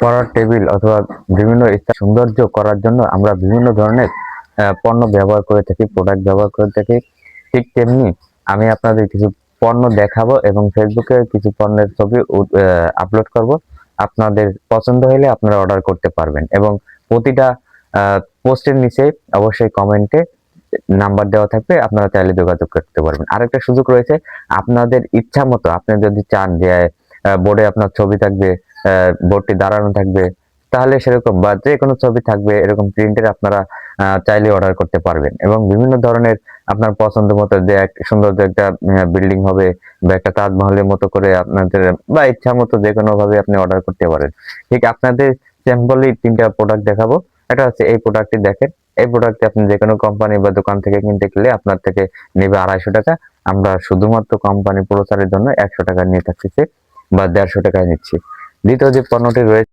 পড়ার টেবিল অথবা বিভিন্ন সৌন্দর্য করার জন্য আমরা বিভিন্ন ধরনের পণ্য ব্যবহার করে থাকি, প্রোডাক্ট ব্যবহার করে থাকি। ঠিক তেমনি আমি আপনাদের কিছু পণ্য দেখাবো এবং ফেসবুকে কিছু পণ্যের ছবি আপলোড করব। আপনাদের পছন্দ হলে আপনারা অর্ডার করতে পারবেন এবং প্রতিটা পোস্টের নিচে অবশ্যই কমেন্টে নাম্বার দেওয়া থাকবে, আপনারা চাইলে যোগাযোগ করতে পারবেন। আরেকটা সুযোগ রয়েছে, আপনাদের ইচ্ছা মতো আপনি যদি চান যে বোর্ডে আপনার ছবি থাকবে, বোর্ডটি দাঁড়ানো থাকবে, তাহলে সেরকম বা যে কোনো ছবি থাকবে এরকম প্রিন্টের আপনারা চাইলে অর্ডার করতে পারবেন। এবং বিভিন্ন ধরনের আপনার পছন্দ মতো যে এক সুন্দর যে একটা বিল্ডিং হবে বা একটা তাজমহলের মতো করে আপনাদের বা ইচ্ছা মতো যে কোনো ভাবে আপনি অর্ডার করতে পারেন। ঠিক আপনাদের স্যাম্পলি 3টা প্রোডাক্ট দেখাবো। এটা হচ্ছে এই প্রোডাক্টটি দেখেন। এই প্রোডাক্টটি আপনি যে কোনো কোম্পানি বা দোকান থেকে কিনতে গেলে আপনার থেকে নেবে 250 টাকা। আমরা শুধুমাত্র কোম্পানি প্রচারের জন্য 100 টাকা নিয়ে থাকতেছি বা 150 টাকায় নিচ্ছি। দ্বিতীয় যে পণ্যটি রয়েছে